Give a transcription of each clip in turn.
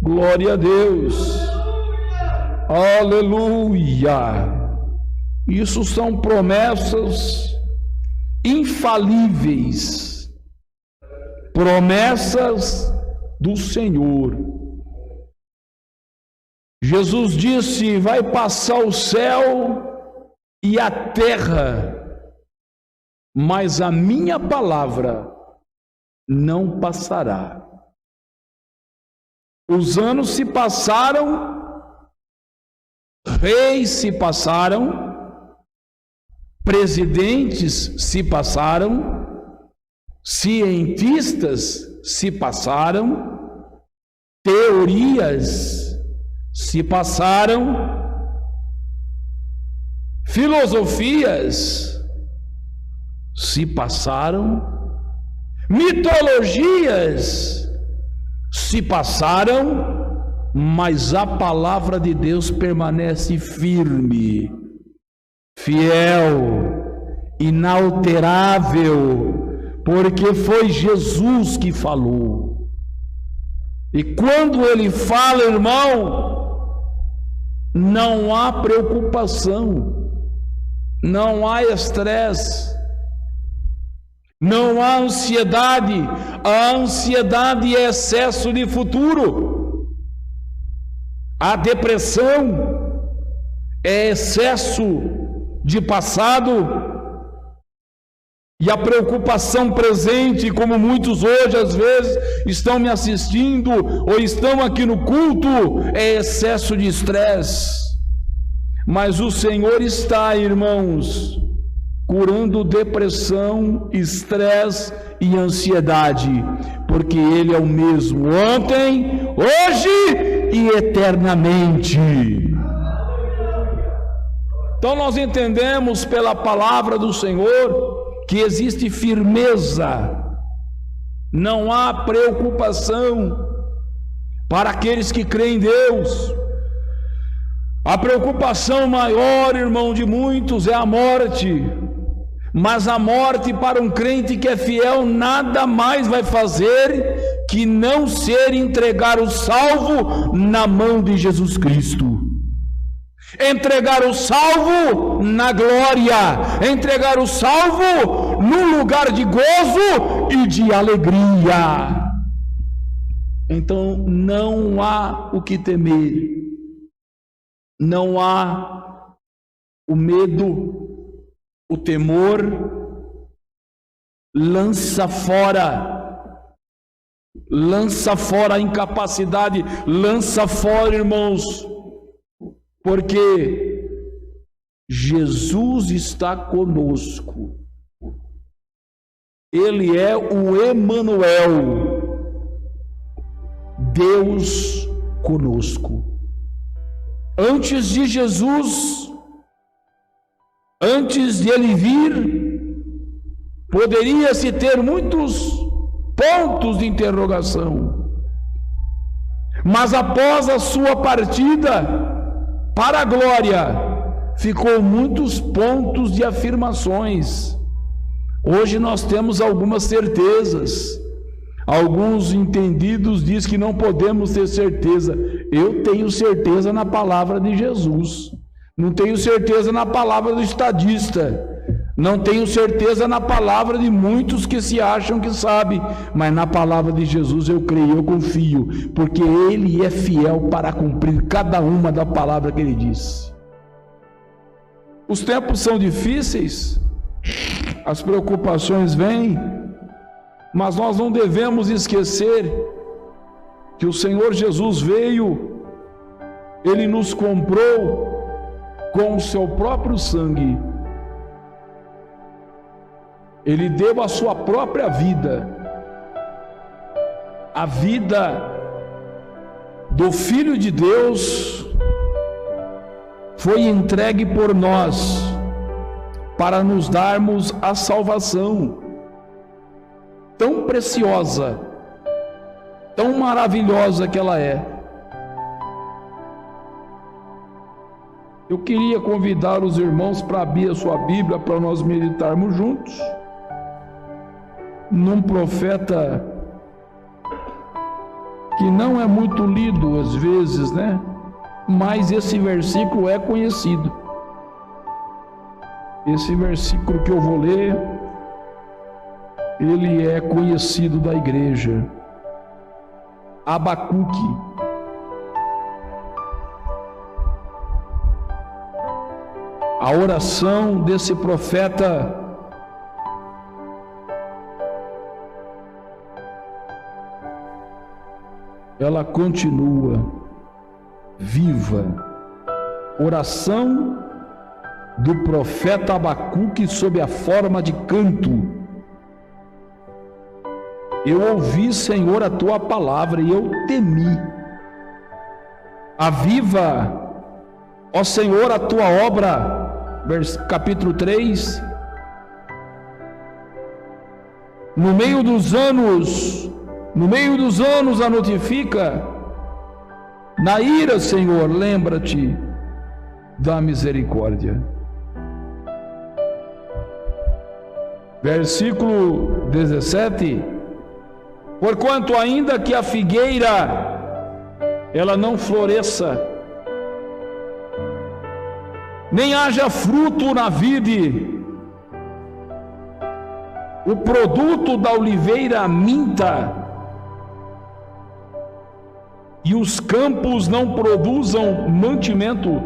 Glória a Deus. Aleluia. Isso são promessas infalíveis, promessas do Senhor. Jesus disse: vai passar o céu e a terra, mas a minha palavra não passará. Os anos se passaram, reis se passaram, presidentes se passaram, cientistas se passaram, teorias se passaram, filosofias se passaram, mitologias se passaram, mas a palavra de Deus permanece firme, fiel, inalterável, porque foi Jesus que falou. E quando ele fala, irmão, não há preocupação, não há estresse, não há ansiedade. A ansiedade é excesso de futuro, a depressão é excesso de passado, e a preocupação presente, como muitos hoje às vezes estão me assistindo ou estão aqui no culto, é excesso de estresse. Mas o Senhor está, irmãos, curando depressão, estresse e ansiedade, porque Ele é o mesmo ontem, hoje e eternamente. Então nós entendemos pela palavra do Senhor que existe firmeza, não há preocupação para aqueles que creem em Deus. A preocupação maior, irmão, de muitos é a morte, mas a morte para um crente que é fiel nada mais vai fazer que não ser entregar o salvo na mão de Jesus Cristo. Entregar o salvo na glória, entregar o salvo num lugar de gozo e de alegria. Então não há o que temer, não há o medo, o temor. Lança fora a incapacidade, lança fora, irmãos, porque Jesus está conosco. Ele é o Emanuel, Deus conosco. Antes de Jesus, antes de ele vir, poderia-se ter muitos pontos de interrogação, mas após a sua partida para a glória, ficou muitos pontos de afirmações. Hoje nós temos algumas certezas. Alguns entendidos dizem que não podemos ter certeza. Eu tenho certeza na palavra de Jesus. Não tenho certeza na palavra do estadista. Não tenho certeza na palavra de muitos que se acham que sabem. Mas na palavra de Jesus eu creio, eu confio, porque Ele é fiel para cumprir cada uma da palavra que Ele disse. Os tempos são difíceis, as preocupações vêm, mas nós não devemos esquecer que o Senhor Jesus veio, Ele nos comprou com o seu próprio sangue. Ele deu a sua própria vida, a vida do Filho de Deus foi entregue por nós para nos darmos a salvação tão preciosa, tão maravilhosa que ela é. Eu queria convidar os irmãos para abrir a sua Bíblia para nós meditarmos juntos num profeta que não é muito lido às vezes, né? Mas esse versículo é conhecido. Esse versículo que eu vou ler, ele é conhecido da igreja. Abacuque. A oração desse profeta ela continua viva. Oração do profeta Abacuque sob a forma de canto. Eu ouvi, Senhor, a tua palavra e eu temi. Aviva, ó Senhor, a tua obra. Capítulo 3. No meio dos anos a notifica. Na ira, Senhor, lembra-te da misericórdia. Versículo 17. Porquanto ainda que a figueira ela não floresça, nem haja fruto na vide, o produto da oliveira minta, e os campos não produzam mantimento,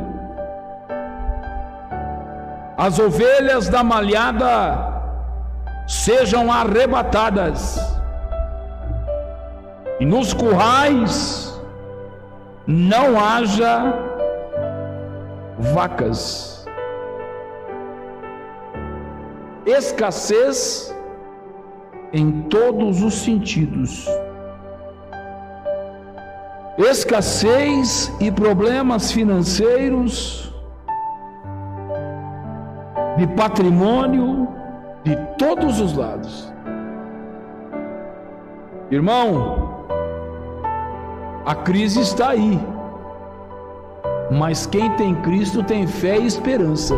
as ovelhas da malhada sejam arrebatadas, e nos currais não haja vacas. Escassez em todos os sentidos. Escassez e problemas financeiros, de patrimônio, de todos os lados. Irmão, a crise está aí, mas quem tem Cristo tem fé e esperança.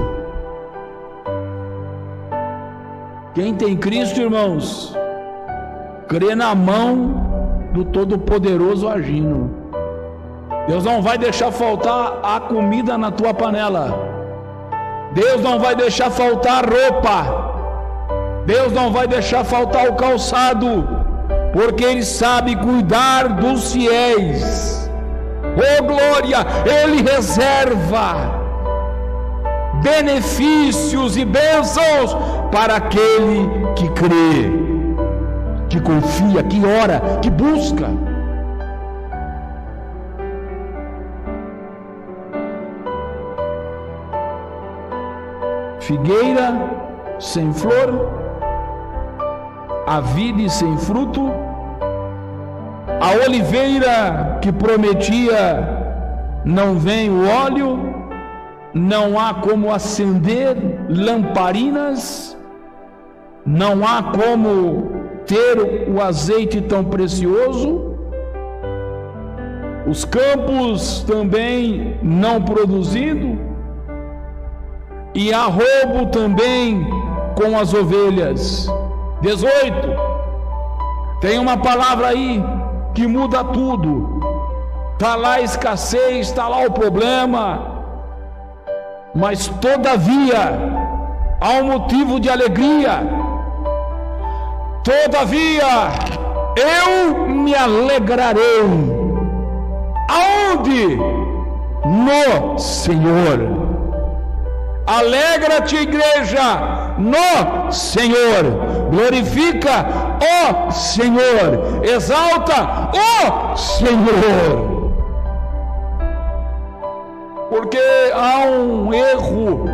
Quem tem Cristo, irmãos, crê na mão do Todo-Poderoso agindo. Deus não vai deixar faltar a comida na tua panela. Deus não vai deixar faltar roupa. Deus não vai deixar faltar o calçado, porque Ele sabe cuidar dos fiéis. Oh glória, Ele reserva benefícios e bênçãos para aquele que crê, que confia, que ora, que busca. Figueira sem flor, a vide sem fruto, a oliveira que prometia não vem o óleo, não há como acender lamparinas, não há como ter o azeite tão precioso, os campos também não produzindo, e há roubo também com as ovelhas. 18. Tem uma palavra aí que muda tudo. Está lá a escassez, está lá o problema, mas todavia há um motivo de alegria. Todavia eu me alegrarei. Aonde? No Senhor. Alegra-te, igreja, no Senhor. Glorifica o Senhor. Exalta o Senhor. Porque há um erro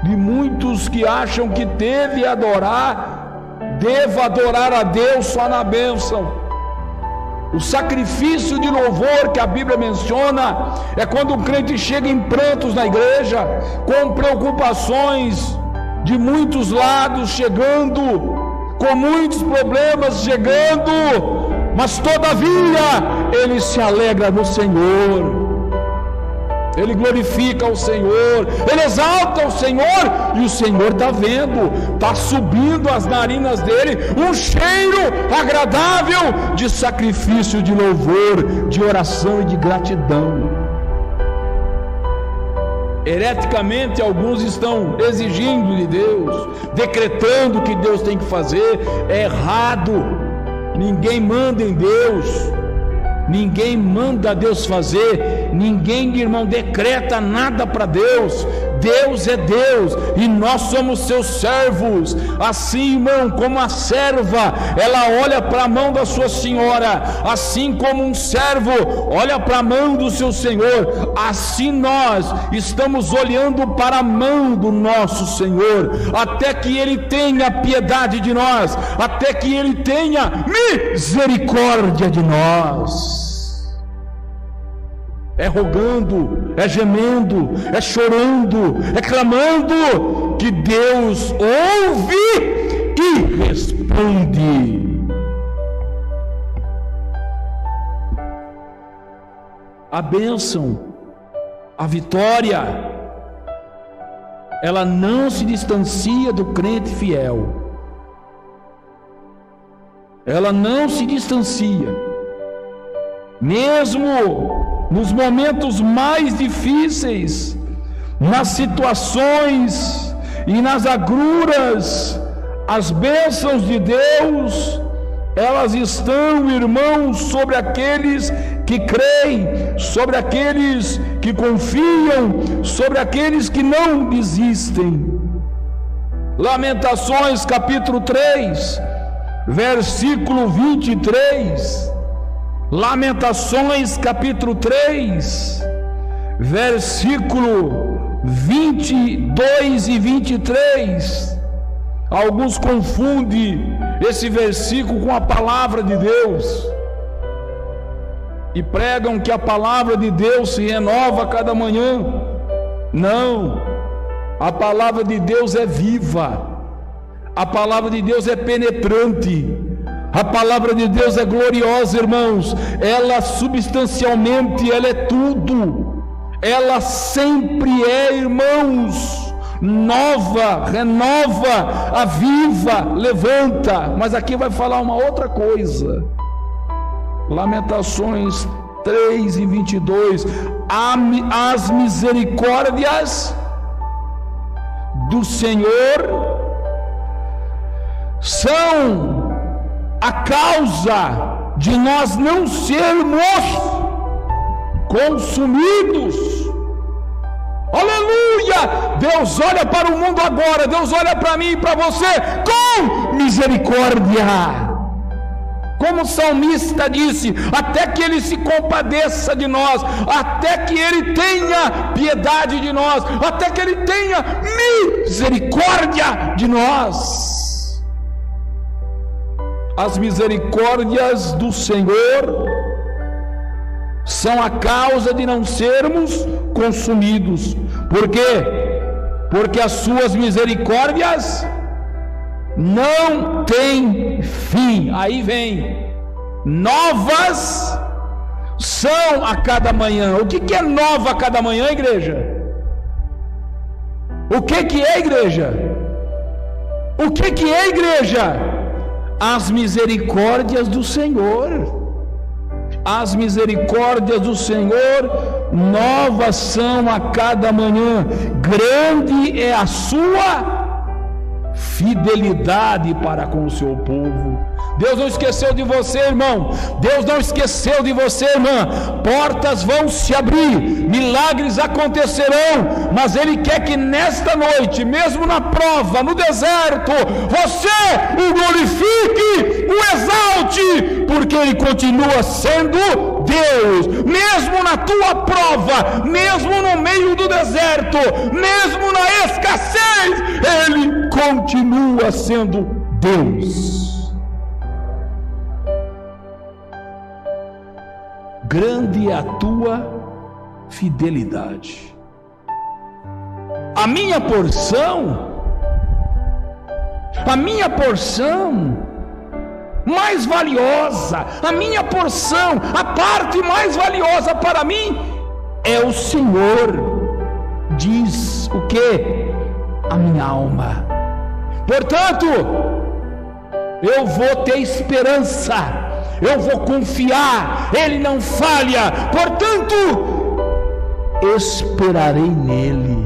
de muitos que acham que deva adorar a Deus só na bênção. O sacrifício de louvor que a Bíblia menciona é quando o crente chega em prantos na igreja, com preocupações de muitos lados chegando, com muitos problemas chegando, mas todavia ele se alegra no Senhor. ele glorifica o Senhor, ele exalta o Senhor, e o Senhor está vendo, está subindo as narinas dele um cheiro agradável de sacrifício, de louvor, de oração e de gratidão. Hereticamente, alguns estão exigindo de Deus, decretando que Deus tem que fazer. É errado. Ninguém manda em Deus, ninguém manda Deus fazer, ninguém, irmão, decreta nada para Deus. Deus é Deus e nós somos seus servos. Assim, irmão, como a serva, ela olha para a mão da sua senhora, assim como um servo olha para a mão do seu senhor, assim nós estamos olhando para a mão do nosso Senhor, até que ele tenha piedade de nós, até que ele tenha misericórdia de nós. É rogando, é gemendo, é chorando, é clamando, que Deus ouve e responde. A bênção, a vitória, ela não se distancia do crente fiel. Ela não se distancia, mesmo nos momentos mais difíceis, nas situações e nas agruras, as bênçãos de Deus, elas estão, irmãos, sobre aqueles que creem, sobre aqueles que confiam, sobre aqueles que não desistem. Lamentações capítulo 3, versículo 23. Lamentações capítulo 3, versículo 22 e 23. Alguns confundem esse versículo com a palavra de Deus e pregam que a palavra de Deus se renova a cada manhã. Não, a palavra de Deus é viva, a palavra de Deus é penetrante, a palavra de Deus é gloriosa, irmãos. Ela substancialmente, ela é tudo. Ela sempre é, irmãos, nova, renova, aviva, levanta. Mas aqui vai falar uma outra coisa. Lamentações 3 e 22. As misericórdias do Senhor são a causa de nós não sermos consumidos. Aleluia! Deus olha para o mundo agora, Deus olha para mim e para você com misericórdia. Como o salmista disse, até que ele se compadeça de nós, até que ele tenha piedade de nós, até que ele tenha misericórdia de nós. As misericórdias do Senhor são a causa de não sermos consumidos. Por quê? Porque as suas misericórdias não têm fim. Aí vem, novas são a cada manhã. O que é nova a cada manhã, igreja? O que é, igreja? O que é, igreja? As misericórdias do Senhor. As misericórdias do Senhor novas são a cada manhã. Grande é a sua fidelidade para com o seu povo. Deus não esqueceu de você, irmão. Deus não esqueceu de você, irmã. Portas vão se abrir, milagres acontecerão, mas Ele quer que nesta noite, mesmo na prova, no deserto, você o glorifique, o exalte, porque Ele continua sendo Deus. Mesmo na tua prova, mesmo no meio do deserto, mesmo na escassez, Ele continua sendo Deus. Grande é a tua fidelidade. A minha porção mais valiosa, a minha porção, a parte mais valiosa para mim é o Senhor, diz o que? A minha alma. Portanto, eu vou ter esperança, eu vou confiar, Ele não falha, portanto, esperarei nele.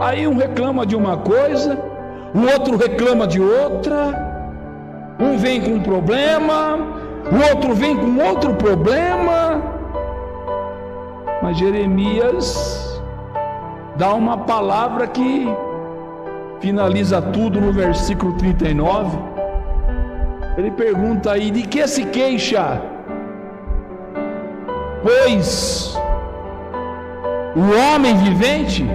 Aí um reclama de uma coisa, o outro reclama de outra, um vem com um problema, o outro vem com outro problema, mas Jeremias dá uma palavra que finaliza tudo no versículo 39. Ele pergunta aí: de que se queixa? Pois o homem vivente,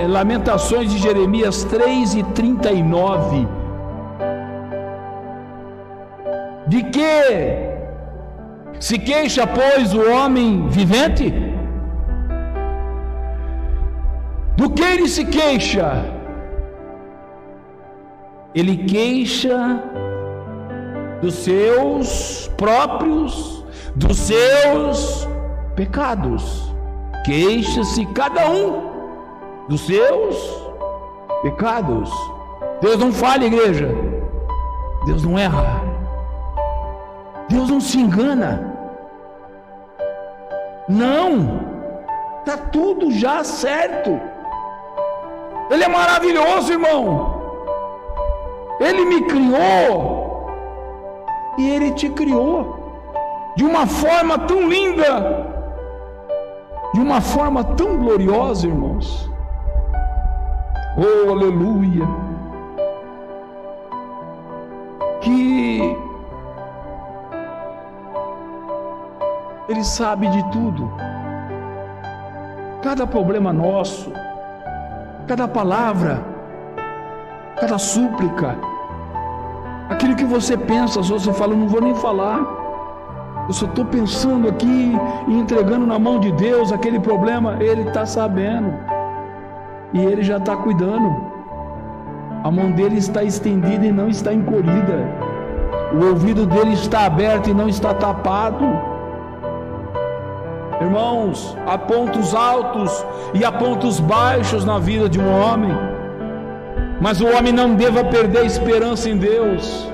Lamentações de Jeremias 3:39. De que se queixa, pois, o homem vivente? Do que ele se queixa? Ele queixa dos seus próprios, dos seus pecados. Queixa-se cada um dos seus pecados. Deus não falha, igreja. Deus não erra. Deus não se engana. Não. Está tudo já certo. Ele é maravilhoso, irmão. Ele me criou e Ele te criou de uma forma tão linda, de uma forma tão gloriosa, irmãos. Oh, aleluia! Que Ele sabe de tudo. Cada problema nosso, cada palavra, cada súplica, aquilo que você pensa, só você fala: eu não vou nem falar, eu só estou pensando aqui e entregando na mão de Deus aquele problema. Ele está sabendo e Ele já está cuidando. A mão dele está estendida e não está encolhida, o ouvido dele está aberto e não está tapado. Irmãos, há pontos altos e há pontos baixos na vida de um homem, mas o homem não deva perder a esperança em Deus.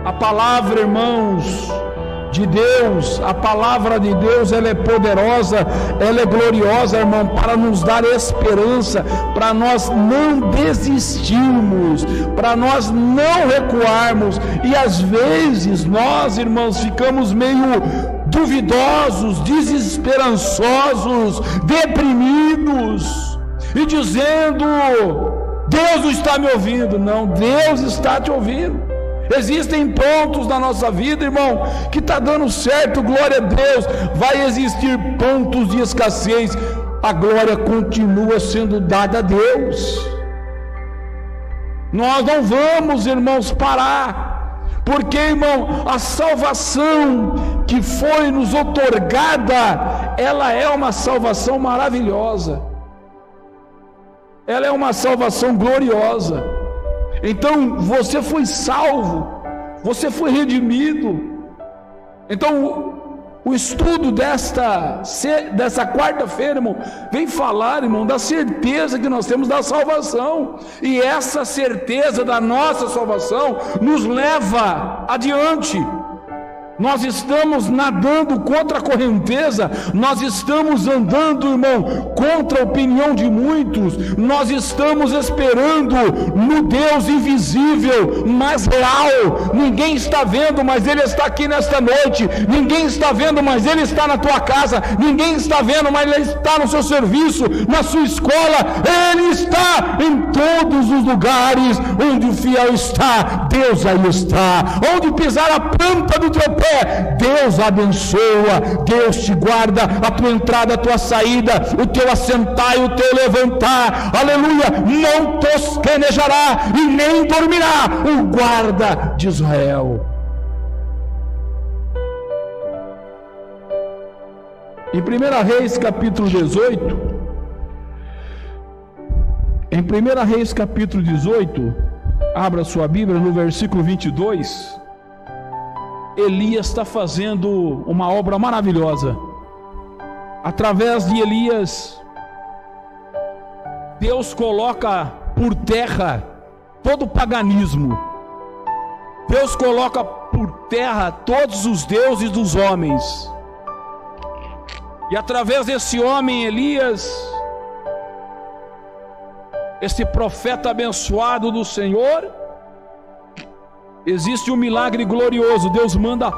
A palavra, irmãos, de Deus, a palavra de Deus, ela é poderosa, ela é gloriosa, irmão, para nos dar esperança, para nós não desistirmos, para nós não recuarmos. E às vezes nós, irmãos, ficamos meio duvidosos, desesperançosos, deprimidos e dizendo: Deus não está me ouvindo. Não, Deus está te ouvindo. Existem pontos na nossa vida, irmão, que está dando certo, glória a Deus. Vai existir pontos de escassez, a glória continua sendo dada a Deus. Nós não vamos, irmãos, parar, porque, irmão, a salvação que foi nos outorgada, ela é uma salvação maravilhosa, ela é uma salvação gloriosa. Então você foi salvo, você foi redimido. Então o estudo dessa quarta-feira, irmão, vem falar, irmão, da certeza que nós temos da salvação. E essa certeza da nossa salvação nos leva adiante. Nós estamos nadando contra a correnteza, nós estamos andando, irmão, contra a opinião de muitos, nós estamos esperando no Deus invisível, mas real. Ninguém está vendo, mas Ele está aqui nesta noite. Ninguém está vendo, mas Ele está na tua casa. Ninguém está vendo, mas Ele está no seu serviço, na sua escola. Ele está em todos os lugares onde o fiel está. Deus aí está. Onde pisar a planta do teu pé, Deus abençoa, Deus te guarda, a tua entrada, a tua saída, o teu assentar e o teu levantar, aleluia, não tosquenejará e nem dormirá o guarda de Israel. Em 1 Reis capítulo 18, em 1 Reis capítulo 18, abra sua Bíblia no versículo 22, Elias está fazendo uma obra maravilhosa. Através de Elias, Deus coloca por terra todo o paganismo. Deus coloca por terra todos os deuses dos homens. E através desse homem Elias, esse profeta abençoado do Senhor, existe um milagre glorioso. Deus manda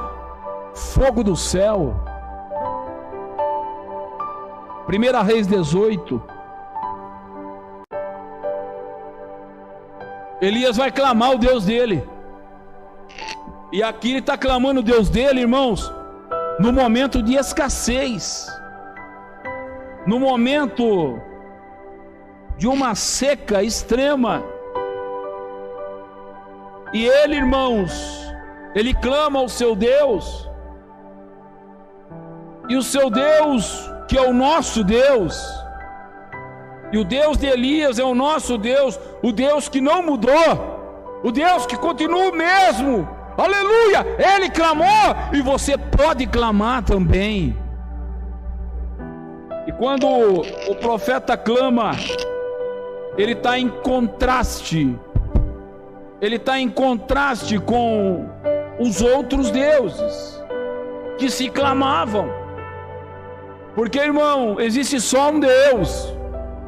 fogo do céu. 1 Reis 18. Elias vai clamar o Deus dele. E aqui ele está clamando o Deus dele, irmãos, no momento de escassez, no momento de uma seca extrema. E ele, irmãos, ele clama ao seu Deus. E o seu Deus, que é o nosso Deus, e o Deus de Elias é o nosso Deus, o Deus que não mudou, o Deus que continua o mesmo. Aleluia! Ele clamou e você pode clamar também. E quando o profeta clama, ele está em contraste. Ele está em contraste com os outros deuses que se clamavam. Porque, irmão, existe só um Deus.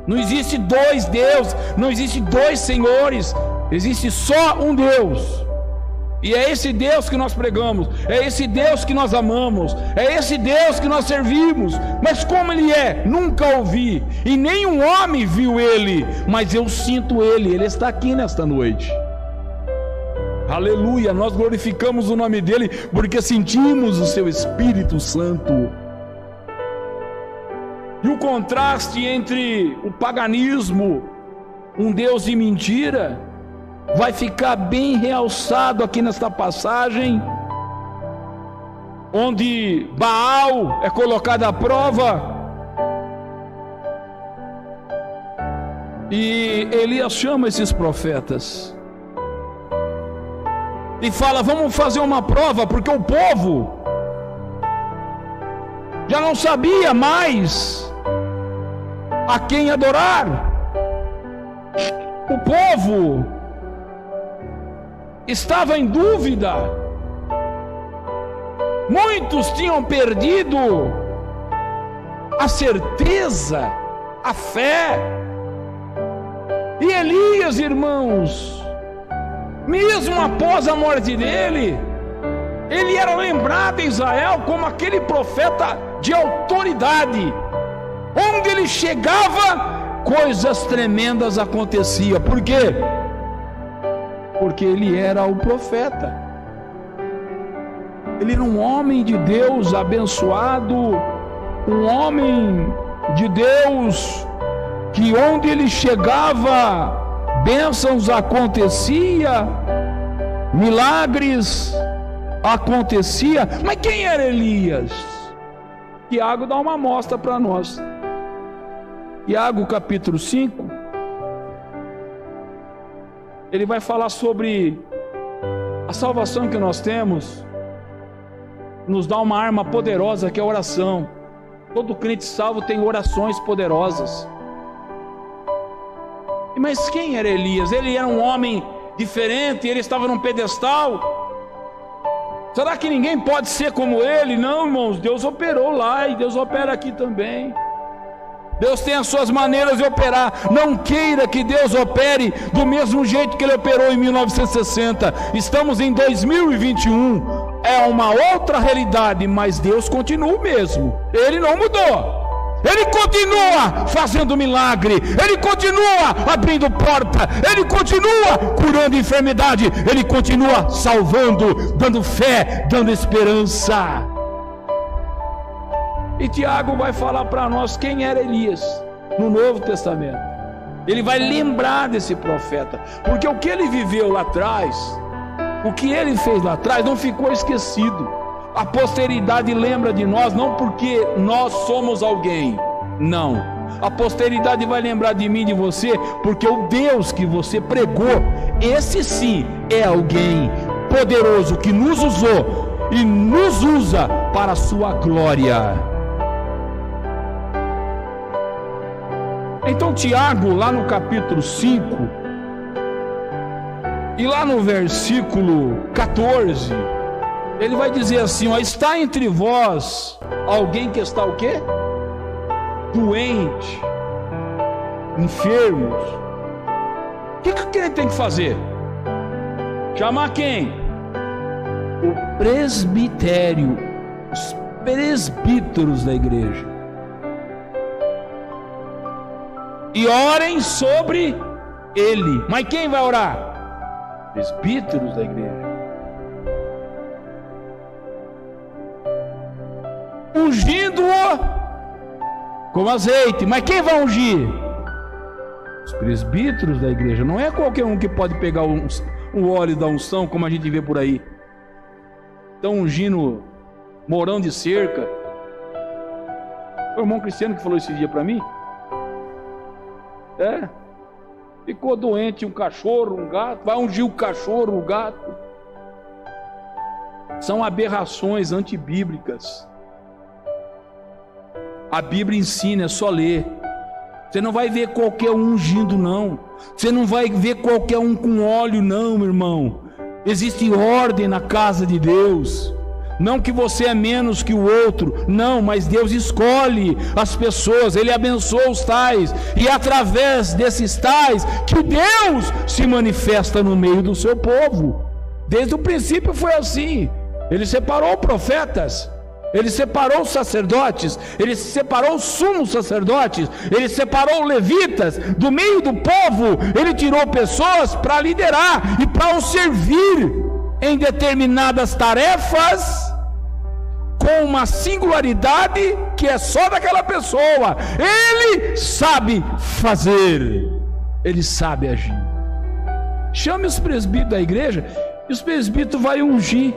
Não existe dois deuses, não existe dois senhores. Existe só um Deus. E é esse Deus que nós pregamos, é esse Deus que nós amamos, é esse Deus que nós servimos. Mas como Ele é? Nunca ouvi, e nenhum homem viu Ele, mas eu sinto Ele, Ele está aqui nesta noite. Aleluia, nós glorificamos o nome dEle, porque sentimos o Seu Espírito Santo. E o contraste entre o paganismo, um Deus de mentira, vai ficar bem realçado aqui nesta passagem, onde Baal é colocado à prova, e Elias chama esses profetas e fala: vamos fazer uma prova, porque o povo já não sabia mais a quem adorar. O povo estava em dúvida. Muitos tinham perdido a certeza, a fé. E Elias, irmãos, mesmo após a morte dele, ele era lembrado em Israel como aquele profeta de autoridade. Onde ele chegava, coisas tremendas aconteciam. Por quê? Porque ele era o profeta. Ele era um homem de Deus abençoado, um homem de Deus que onde ele chegava, bênçãos acontecia, milagres acontecia. Mas quem era Elias? Tiago dá uma amostra para nós. Tiago capítulo 5, ele vai falar sobre a salvação que nós temos, nos dá uma arma poderosa que é a oração. Todo crente salvo tem orações poderosas. Mas quem era Elias? Ele era um homem diferente, ele estava num pedestal. Será que ninguém pode ser como ele? Não, irmãos, Deus operou lá e Deus opera aqui também. Deus tem as suas maneiras de operar. Não queira que Deus opere do mesmo jeito que Ele operou em 1960. Estamos em 2021. É uma outra realidade, mas Deus continua o mesmo. Ele não mudou. Ele continua fazendo milagre. Ele continua abrindo porta. Ele continua curando enfermidade. Ele continua salvando, dando fé, dando esperança. E Tiago vai falar para nós quem era Elias no Novo Testamento. Ele vai lembrar desse profeta, porque o que ele viveu lá atrás, o que ele fez lá atrás não ficou esquecido. A posteridade lembra de nós, não porque nós somos alguém, não. A posteridade vai lembrar de mim e de você, porque o Deus que você pregou, esse sim é alguém poderoso que nos usou e nos usa para a sua glória. Então Tiago, lá no capítulo 5, e lá no versículo 14, ele vai dizer assim, ó, está entre vós alguém que está o quê? Doente, enfermos. O que ele tem que fazer? Chamar quem? O presbitério, os presbíteros da igreja. E orem sobre ele. Mas quem vai orar? Presbíteros da igreja. Ungindo-o com azeite. Mas quem vai ungir? Os presbíteros da igreja. Não é qualquer um que pode pegar o óleo da unção, como a gente vê por aí. Estão ungindo morão de cerca. Foi o irmão Cristiano que falou esse dia para mim. Ficou doente um cachorro, um gato. Vai ungir o cachorro, o gato. São aberrações antibíblicas. A Bíblia ensina, é só ler. Você não vai ver qualquer um ungindo, não. Você não vai ver qualquer um com óleo, não, meu irmão. Existe ordem na casa de Deus. Não que você é menos que o outro, não, mas Deus escolhe as pessoas, Ele abençoa os tais, e é através desses tais que Deus se manifesta no meio do seu povo. Desde o princípio foi assim. Ele separou profetas, Ele separou os sacerdotes, Ele separou os sumos sacerdotes, Ele separou levitas do meio do povo. Ele tirou pessoas para liderar e para o servir em determinadas tarefas, com uma singularidade que é só daquela pessoa. Ele sabe fazer, Ele sabe agir. Chame os presbíteros da igreja, e os presbíteros vão ungir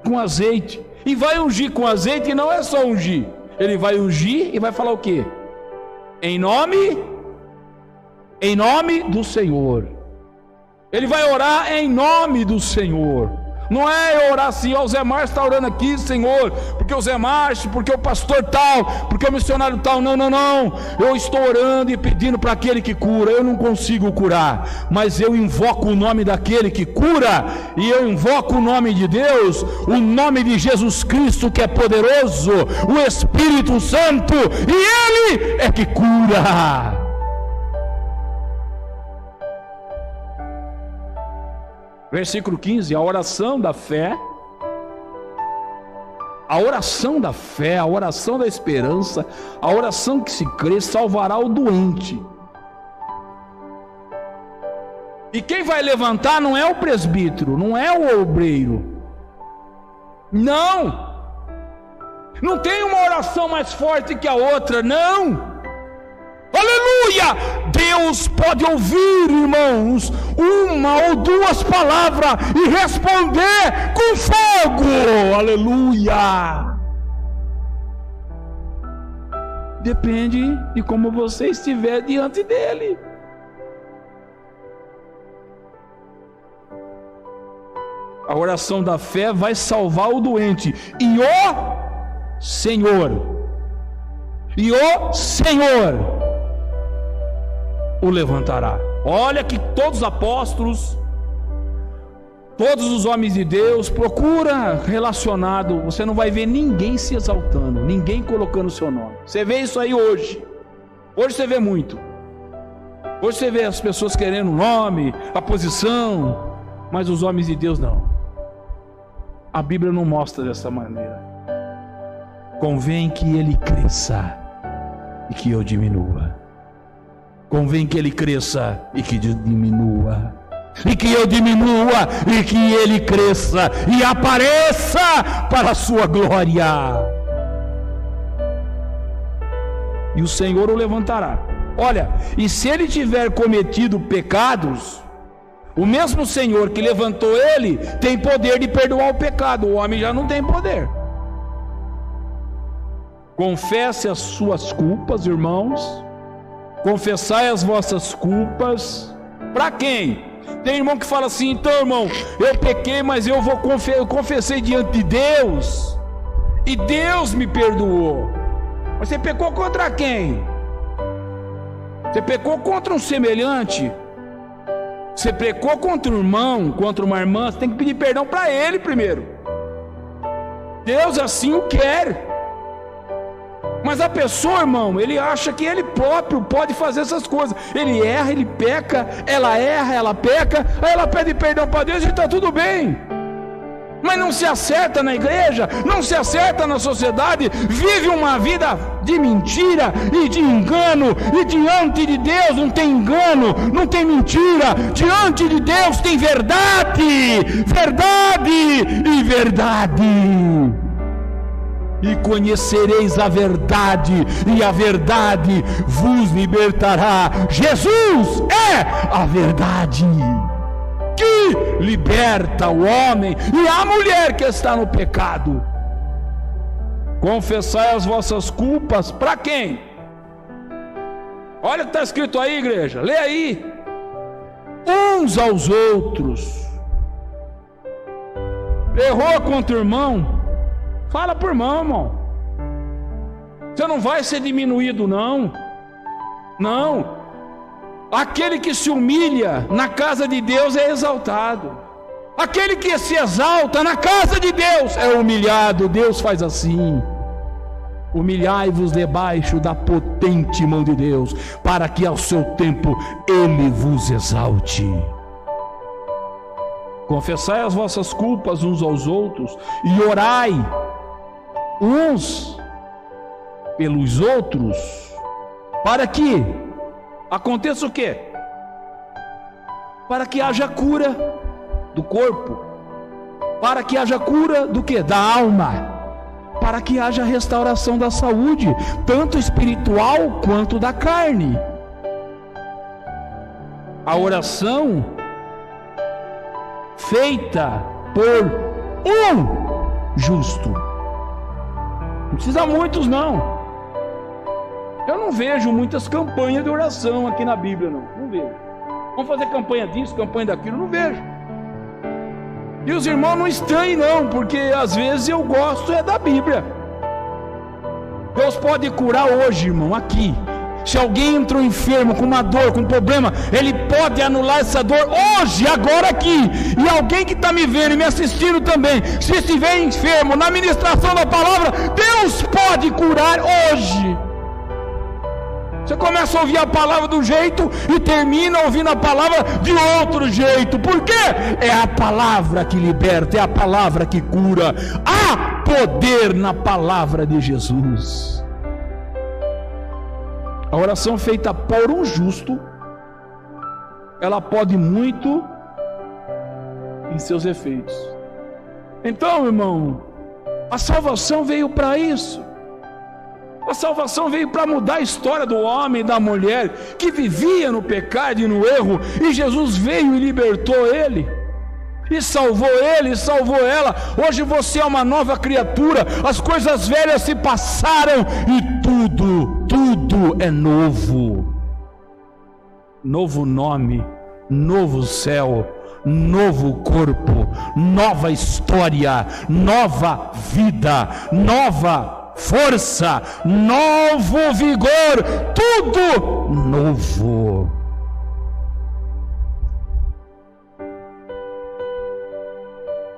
com azeite. E vai ungir com azeite, e não é só ungir, ele vai ungir e vai falar o quê? Em nome do Senhor. Ele vai orar em nome do Senhor. Não é orar assim, ó, o Zé Márcio está orando aqui, Senhor, porque o Zé Márcio, porque o pastor tal, porque o missionário tal. Não, não, não. Eu estou orando e pedindo para aquele que cura. Eu não consigo curar, mas eu invoco o nome daquele que cura, e eu invoco o nome de Deus, o nome de Jesus Cristo, que é poderoso, o Espírito Santo, e Ele é que cura. Versículo 15, a oração da fé, a oração da fé, a oração da esperança, a oração que se crê, salvará o doente. E quem vai levantar não é o presbítero, não é o obreiro. Não tem uma oração mais forte que a outra, não. Aleluia! Deus pode ouvir, irmãos, uma ou duas palavras e responder com fogo. Aleluia! Depende de como você estiver diante dele. A oração da fé vai salvar o doente, e o Senhor o levantará. Olha que todos os apóstolos, todos os homens de Deus, procura relacionado, você não vai ver ninguém se exaltando, ninguém colocando o seu nome. Você vê isso aí hoje você vê muito. Hoje você vê as pessoas querendo o nome, a posição, mas os homens de Deus não. A Bíblia não mostra dessa maneira. Convém que ele cresça e que eu diminua. Convém que ele cresça e que diminua, e que eu diminua e que ele cresça e apareça para a sua glória. E o Senhor o levantará. Olha, e se ele tiver cometido pecados, o mesmo Senhor que levantou ele tem poder de perdoar o pecado. O homem já não tem poder. Confesse as suas culpas, irmãos. Confessai as vossas culpas. Para quem? Tem irmão que fala assim: então, irmão, eu pequei, mas eu confessei diante de Deus, e Deus me perdoou. Mas você pecou contra quem? Você pecou contra um semelhante? Você pecou contra um irmão, contra uma irmã? Você tem que pedir perdão para ele primeiro. Deus assim o quer. Mas a pessoa, irmão, ele acha que ele próprio pode fazer essas coisas. Ele erra, ele peca, ela erra, ela peca, aí ela pede perdão para Deus e está tudo bem. Mas não se acerta na igreja, não se acerta na sociedade, vive uma vida de mentira e de engano, e diante de Deus não tem engano, não tem mentira, diante de Deus tem verdade, verdade e verdade. E conhecereis a verdade, e a verdade vos libertará. Jesus é a verdade que liberta o homem e a mulher que está no pecado. Confessai as vossas culpas para quem? Olha o que está escrito aí, igreja, lê aí. Uns aos outros. Errou contra o irmão, fala por irmão. Você não vai ser diminuído, não. Não. Aquele que se humilha na casa de Deus é exaltado. Aquele que se exalta na casa de Deus é humilhado. Deus faz assim: humilhai-vos debaixo da potente mão de Deus, para que ao seu tempo Ele vos exalte. Confessai as vossas culpas uns aos outros e orai uns pelos outros, para que aconteça o quê? Para que haja cura do corpo, para que haja cura do quê? Da alma, para que haja restauração da saúde, tanto espiritual quanto da carne. A oração feita por um justo, não precisa muitos não. Eu não vejo muitas campanhas de oração aqui na Bíblia, não vejo. Vamos fazer campanha disso, campanha daquilo, não vejo. E os irmãos não estranhem não, porque às vezes eu gosto da Bíblia. Deus pode curar hoje, irmão, aqui. Se alguém entrou enfermo, com uma dor, com um problema, Ele pode anular essa dor hoje, agora aqui. E alguém que está me vendo e me assistindo também, se estiver enfermo, na ministração da palavra, Deus pode curar hoje. Você começa a ouvir a palavra de um jeito e termina ouvindo a palavra de outro jeito. Por quê? É a palavra que liberta, é a palavra que cura. Há poder na palavra de Jesus. A oração feita por um justo, ela pode muito em seus efeitos. Então, irmão, a salvação veio para isso. A salvação veio para mudar a história do homem e da mulher que vivia no pecado e no erro, e Jesus veio e libertou ele, e salvou ele, e salvou ela. Hoje você é uma nova criatura, as coisas velhas se passaram e tudo é novo. Novo nome, novo céu, novo corpo, nova história, nova vida, nova força, novo vigor, tudo novo.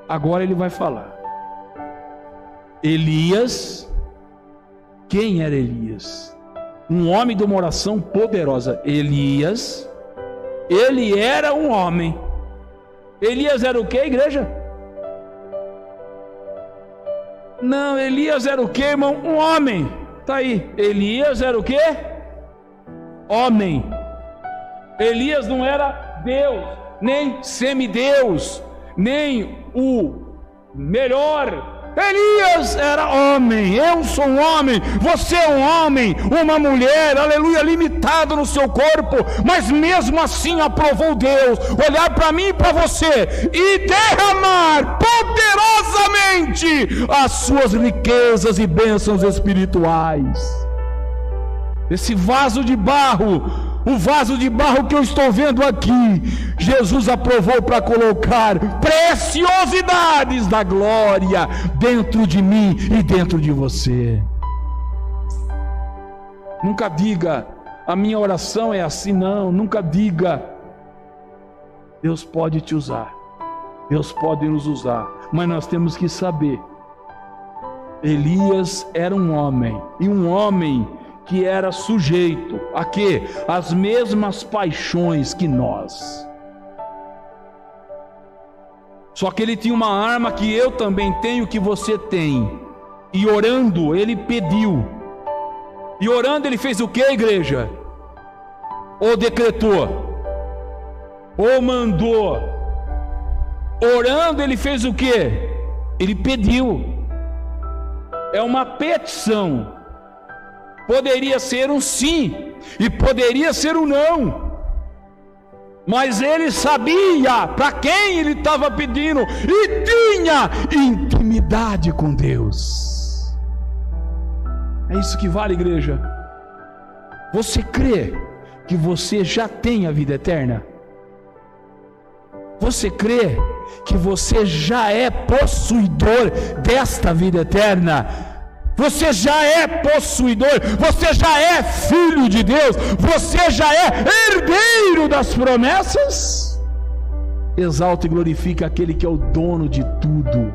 Agora ele vai falar. Elias, quem era Elias? Um homem de uma oração poderosa. Elias, ele era um homem. Elias era o que, igreja? Não, Elias era o que, irmão? Um homem. Está aí. Elias era o que? Homem. Elias não era Deus, nem semideus, nem o melhor. Elias era homem. Eu sou um homem, você é um homem, uma mulher, aleluia, limitado no seu corpo, mas mesmo assim aprovou Deus olhar para mim e para você e derramar poderosamente as suas riquezas e bênçãos espirituais. Esse vaso de barro o vaso de barro que eu estou vendo aqui, Jesus aprovou para colocar preciosidades da glória dentro de mim e dentro de você. Nunca diga, a minha oração é assim, não. Nunca diga, Deus pode te usar, Deus pode nos usar, mas nós temos que saber, Elias era um homem, e um homem que era sujeito a quê? As mesmas paixões que nós. Só que ele tinha uma arma que eu também tenho, que você tem. E orando, ele pediu. E orando, ele fez o que, igreja? Ou decretou? Ou mandou? Orando, ele fez o que? Ele pediu. É uma petição. Poderia ser um sim e poderia ser um não, mas ele sabia para quem ele estava pedindo e tinha intimidade com Deus. É isso que vale, igreja. Você crê que você já tem a vida eterna? Você crê que você já é possuidor desta vida eterna? Você já é possuidor, você já é filho de Deus, você já é herdeiro das promessas? Exalta e glorifica aquele que é o dono de tudo.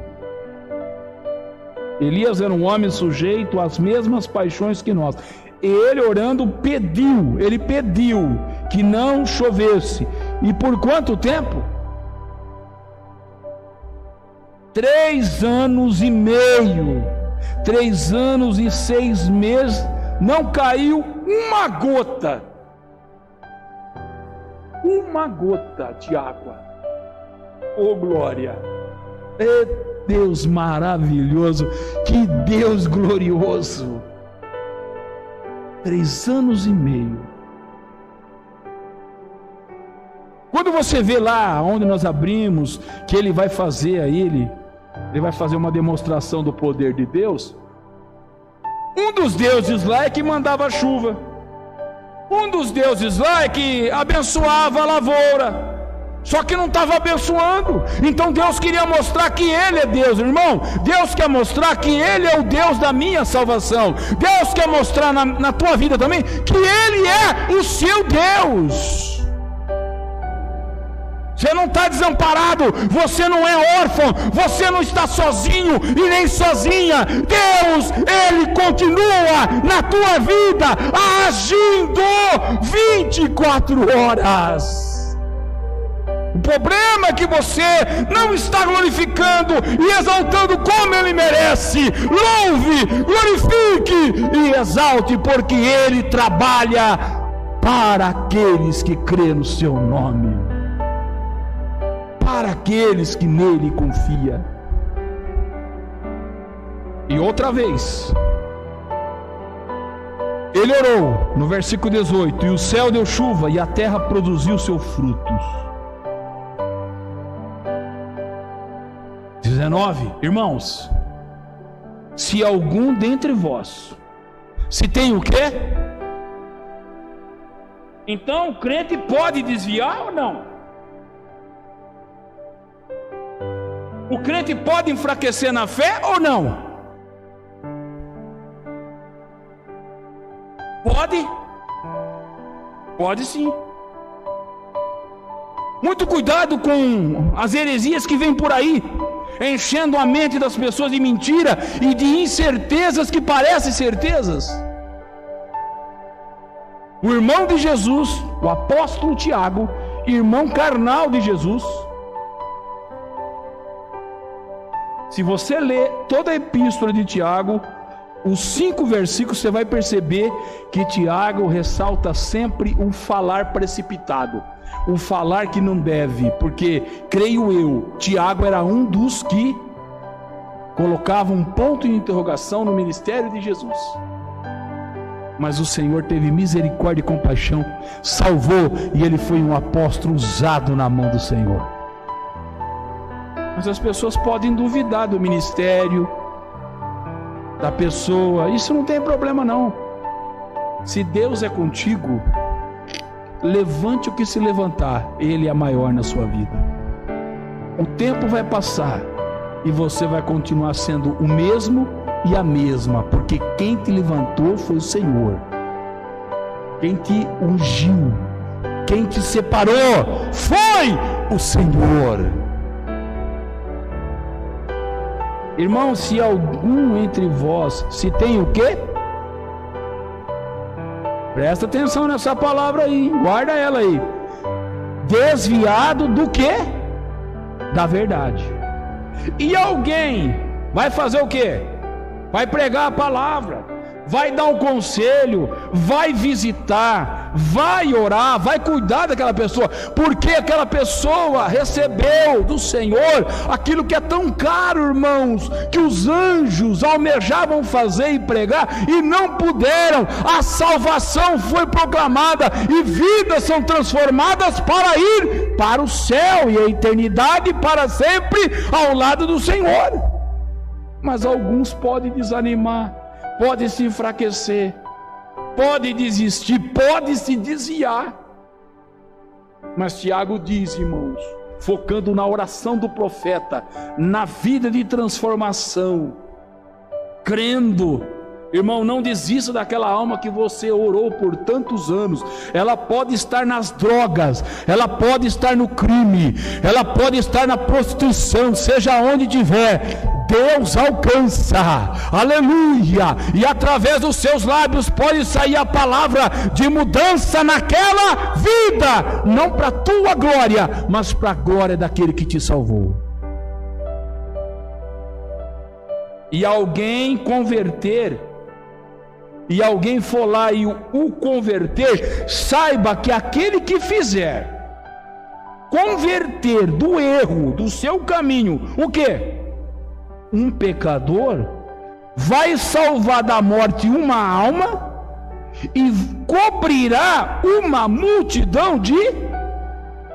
Elias era um homem sujeito às mesmas paixões que nós. Ele orando pediu, ele pediu que não chovesse. E por quanto tempo? 3 anos e meio. 3 anos e 6 meses, não caiu uma gota de água. Oh glória! É Deus maravilhoso, que Deus glorioso. 3 anos e meio. Quando você vê lá onde nós abrimos, que ele vai fazer ele vai fazer uma demonstração do poder de Deus. Um dos deuses lá é que mandava chuva. Um dos deuses lá é que abençoava a lavoura. Só que não estava abençoando. Então Deus queria mostrar que Ele é Deus, irmão. Deus quer mostrar que Ele é o Deus da minha salvação. Deus quer mostrar na tua vida também que Ele é o seu Deus. Você não está desamparado, você não é órfão, você não está sozinho e nem sozinha. Deus, Ele continua na tua vida, agindo 24 horas. O problema é que você não está glorificando e exaltando como Ele merece. Louve, glorifique e exalte, porque Ele trabalha para aqueles que crêem no seu nome, para aqueles que nele confiam. E outra vez, ele orou, no versículo 18: e o céu deu chuva, e a terra produziu seus frutos. 19, irmãos, se algum dentre vós, se tem o quê? Então o crente pode desviar ou não? O crente pode enfraquecer na fé ou não? Pode? Pode sim. Muito cuidado com as heresias que vêm por aí, enchendo a mente das pessoas de mentira e de incertezas que parecem certezas. O irmão de Jesus, o apóstolo Tiago, irmão carnal de Jesus, se você ler toda a epístola de Tiago, os 5 versículos, você vai perceber que Tiago ressalta sempre o falar precipitado, o falar que não deve, porque, creio eu, Tiago era um dos que colocava um ponto de interrogação no ministério de Jesus. Mas o Senhor teve misericórdia e compaixão, salvou, e ele foi um apóstolo usado na mão do Senhor. Mas as pessoas podem duvidar do ministério, da pessoa. Isso não tem problema não. Se Deus é contigo, levante o que se levantar, Ele é maior na sua vida. O tempo vai passar e você vai continuar sendo o mesmo e a mesma, porque quem te levantou foi o Senhor. Quem te ungiu, quem te separou foi o Senhor. Irmão, se algum entre vós se tem o quê? Presta atenção nessa palavra aí, guarda ela aí. Desviado do quê? Da verdade. E alguém vai fazer o quê? Vai pregar a palavra, vai dar um conselho, vai visitar, vai orar, vai cuidar daquela pessoa, porque aquela pessoa recebeu do Senhor aquilo que é tão caro, irmãos, que os anjos almejavam fazer e pregar e não puderam. A salvação foi proclamada e vidas são transformadas para ir para o céu e a eternidade para sempre ao lado do Senhor. Mas alguns podem desanimar, pode se enfraquecer, pode desistir, pode se desviar. Mas Tiago diz, irmãos, focando na oração do profeta, na vida de transformação, crendo, irmão, não desista daquela alma que você orou por tantos anos. Ela pode estar nas drogas, ela pode estar no crime, ela pode estar na prostituição, seja onde tiver, Deus alcança, aleluia, e através dos seus lábios pode sair a palavra de mudança naquela vida, não para a tua glória, mas para a glória daquele que te salvou. E alguém converter, e alguém for lá e o converter, saiba que aquele que fizer converter do erro, do seu caminho, o quê? Um pecador, vai salvar da morte uma alma e cobrirá uma multidão de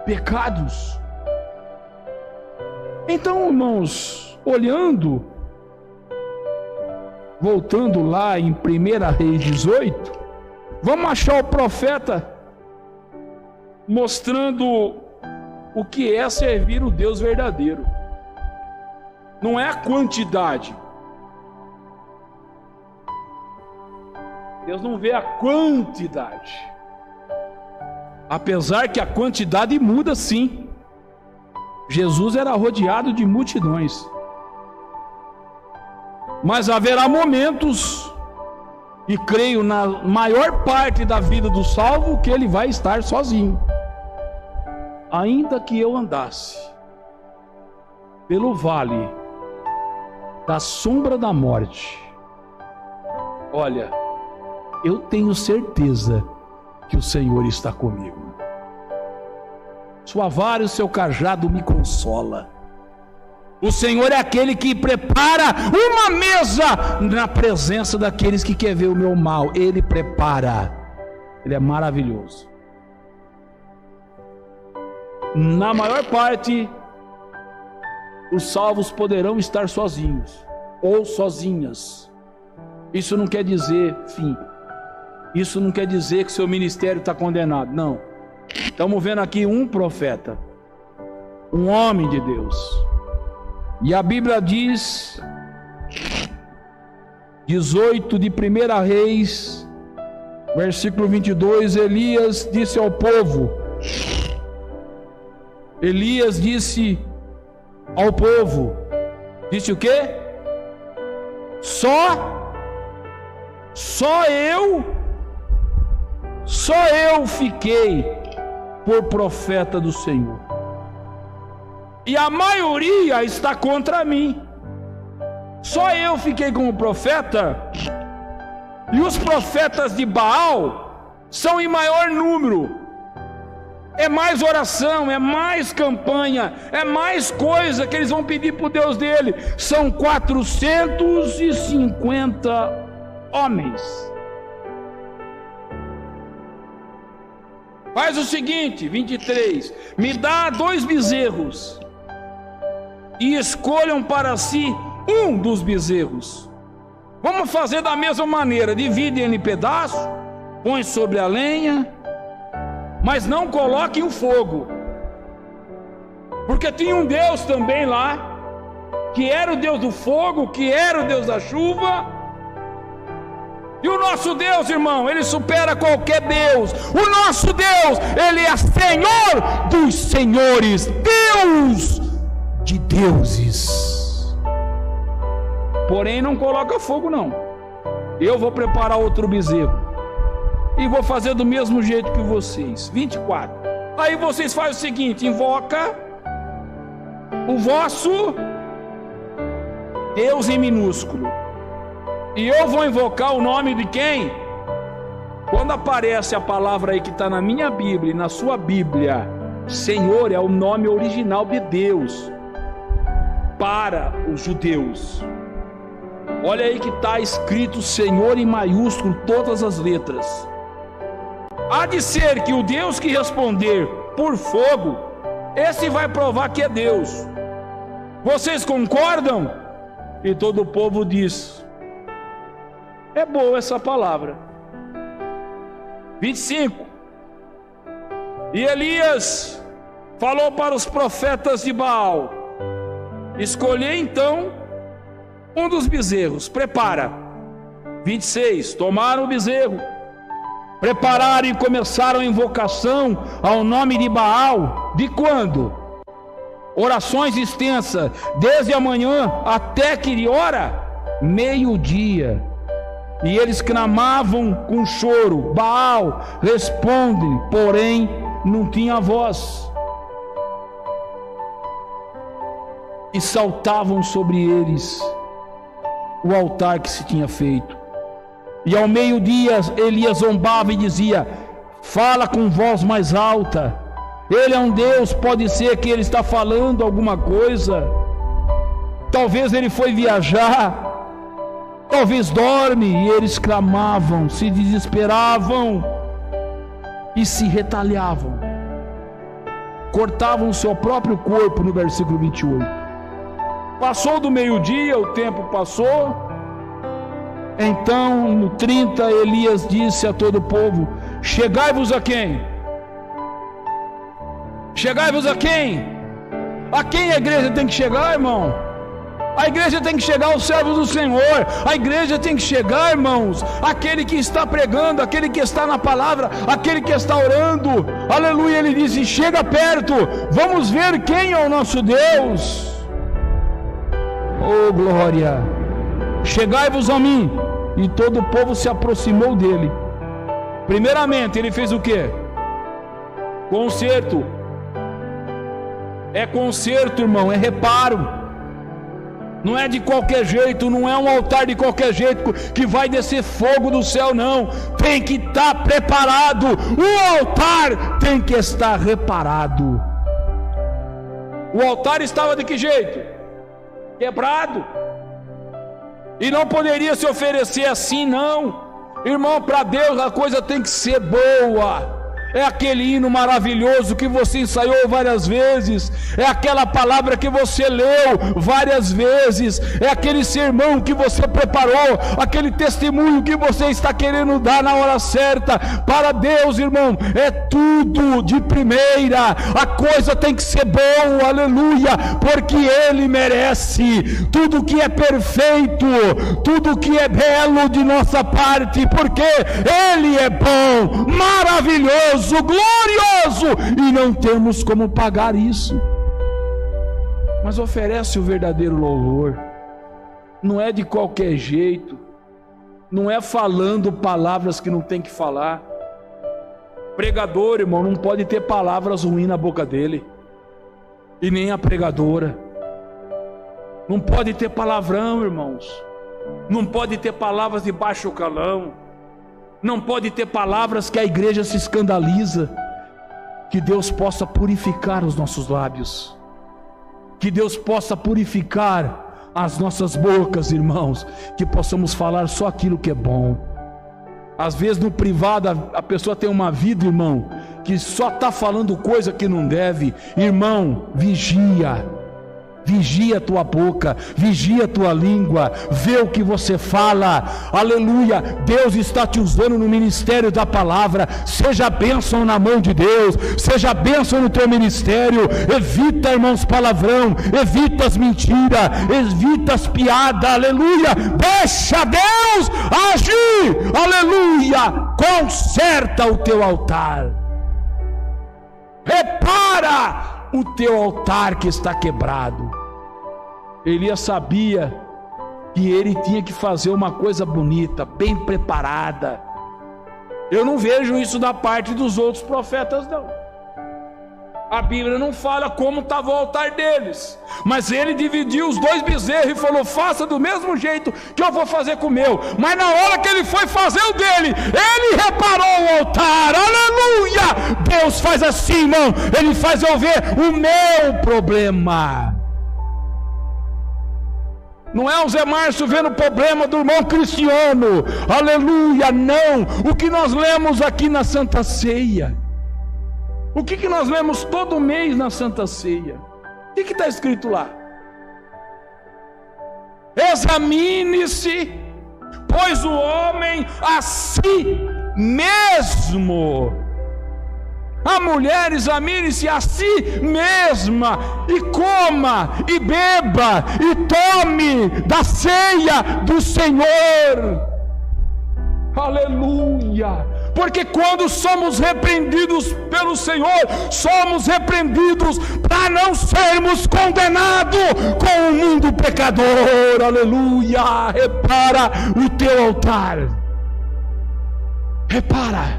pecados. Então, irmãos, olhando, voltando lá em 1 Reis 18, vamos achar o profeta mostrando o que é servir o Deus verdadeiro. Não é a quantidade. Deus não vê a quantidade. Apesar que a quantidade muda sim. Jesus era rodeado de multidões. Mas haverá momentos, e creio na maior parte da vida do salvo, que ele vai estar sozinho. Ainda que eu andasse pelo vale da sombra da morte, olha, eu tenho certeza que o Senhor está comigo. Sua vara e o seu cajado me consola. O Senhor é aquele que prepara uma mesa na presença daqueles que querem ver o meu mal. Ele prepara. Ele é maravilhoso. Na maior parte, os salvos poderão estar sozinhos ou sozinhas. Isso não quer dizer fim. Isso não quer dizer que seu ministério está condenado. Não. Estamos vendo aqui um profeta, um homem de Deus. E a Bíblia diz, 18 de 1 Reis, versículo 22, Elias disse ao povo, Elias disse ao povo, disse o quê? Só eu fiquei por profeta do Senhor, e a maioria está contra mim. Só eu fiquei como profeta, e os profetas de Baal são em maior número. É mais oração, é mais campanha, é mais coisa que eles vão pedir para o Deus dele. São 450 homens. Faz o seguinte, 23, me dá 2 bezerros e escolham para si um dos bezerros. Vamos fazer da mesma maneira, divide ele em pedaços, põe sobre a lenha mas não coloquem o fogo, porque tinha um Deus também lá, que era o Deus do fogo, que era o Deus da chuva. E o nosso Deus, irmão, ele supera qualquer Deus. O nosso Deus, ele é Senhor dos senhores, Deus de deuses. Porém não coloca fogo não. Eu vou preparar outro bezerro e vou fazer do mesmo jeito que vocês. 24. Aí vocês fazem o seguinte: invoca o vosso Deus em minúsculo, e eu vou invocar o nome de quem? Quando aparece a palavra aí que está na minha Bíblia e na sua Bíblia, Senhor é o nome original de Deus para os judeus. Olha aí que está escrito Senhor em maiúsculo, todas as letras. Há de ser que o Deus que responder por fogo, esse vai provar que é Deus. Vocês concordam? E todo o povo diz: é boa essa palavra. 25. E Elias falou para os profetas de Baal: escolhei então um dos bezerros, prepara. 26. Tomaram o bezerro, prepararam e começaram a invocação ao nome de Baal. De quando? Orações extensas, desde a manhã até que hora? Meio-dia. E eles clamavam com choro: Baal, responde, porém não tinha voz. E saltavam sobre eles o altar que se tinha feito. E ao meio-dia Elias zombava e dizia: fala com voz mais alta, ele é um Deus, pode ser que ele está falando alguma coisa, talvez ele foi viajar, talvez dorme. E eles clamavam, se desesperavam e se retalhavam, cortavam o seu próprio corpo. No versículo 28. Passou do meio-dia, o tempo passou. Então no 30 Elias disse a todo o povo: chegai-vos a quem? Chegai-vos a quem? A quem a igreja tem que chegar, irmão? A igreja tem que chegar aos servos do Senhor. A igreja tem que chegar, irmãos, aquele que está pregando, aquele que está na palavra, aquele que está orando. Aleluia. Ele disse: chega perto, vamos ver quem é o nosso Deus. Oh glória! Chegai-vos a mim. E todo o povo se aproximou dele. Primeiramente ele fez o que? Conserto. É conserto, irmão, é reparo. Não é de qualquer jeito, não é um altar de qualquer jeito que vai descer fogo do céu, não. Tem que estar preparado. O altar tem que estar reparado. O altar estava de que jeito? Quebrado. E não poderia se oferecer assim, não. Irmão, para Deus a coisa tem que ser boa. É aquele hino maravilhoso que você ensaiou várias vezes, é aquela palavra que você leu várias vezes, é aquele sermão que você preparou, aquele testemunho que você está querendo dar na hora certa. Para Deus, irmão, é tudo de primeira. A coisa tem que ser boa, aleluia, porque Ele merece tudo que é perfeito, tudo que é belo de nossa parte, porque Ele é bom, maravilhoso, glorioso, e não temos como pagar isso. Mas oferece o verdadeiro louvor. Não é de qualquer jeito, não é falando palavras que não tem que falar. Pregador, irmão, não pode ter palavras ruins na boca dele, e nem a pregadora. Não pode ter palavrão, irmãos. Não pode ter palavras de baixo calão. Não pode ter palavras que a igreja se escandaliza. Que Deus possa purificar os nossos lábios, que Deus possa purificar as nossas bocas, irmãos, que possamos falar só aquilo que é bom. Às vezes no privado a pessoa tem uma vida, irmão, que só está falando coisa que não deve. Irmão, vigia, Vigia a tua boca, vigia a tua língua, vê o que você fala, aleluia. Deus está te usando no ministério da palavra. Seja bênção na mão de Deus, seja bênção no teu ministério. Evita, irmãos, palavrão, evita as mentiras, evita as piadas, aleluia. Deixa Deus agir, aleluia. Conserta o teu altar, repara o teu altar que está quebrado. Elias sabia que ele tinha que fazer uma coisa bonita, bem preparada. Eu não vejo isso da parte dos outros profetas, não. A Bíblia não fala como estava o altar deles, mas ele dividiu os 2 bezerros e falou: faça do mesmo jeito que eu vou fazer com o meu. Mas na hora que ele foi fazer o dele, ele reparou o altar, aleluia. Deus faz assim, irmão, ele faz eu ver o meu problema. Não é o Zé Márcio vendo o problema do irmão Cristiano, aleluia, não. O que nós lemos aqui na Santa Ceia, o que nós lemos todo mês na Santa Ceia, o que está escrito lá? Examine-se, pois o homem a si mesmo. A mulher examine-se a si mesma, e coma, e beba, e tome da ceia do Senhor, aleluia. Porque quando somos repreendidos pelo Senhor, somos repreendidos para não sermos condenados com o mundo pecador, aleluia. Repara o teu altar, repara,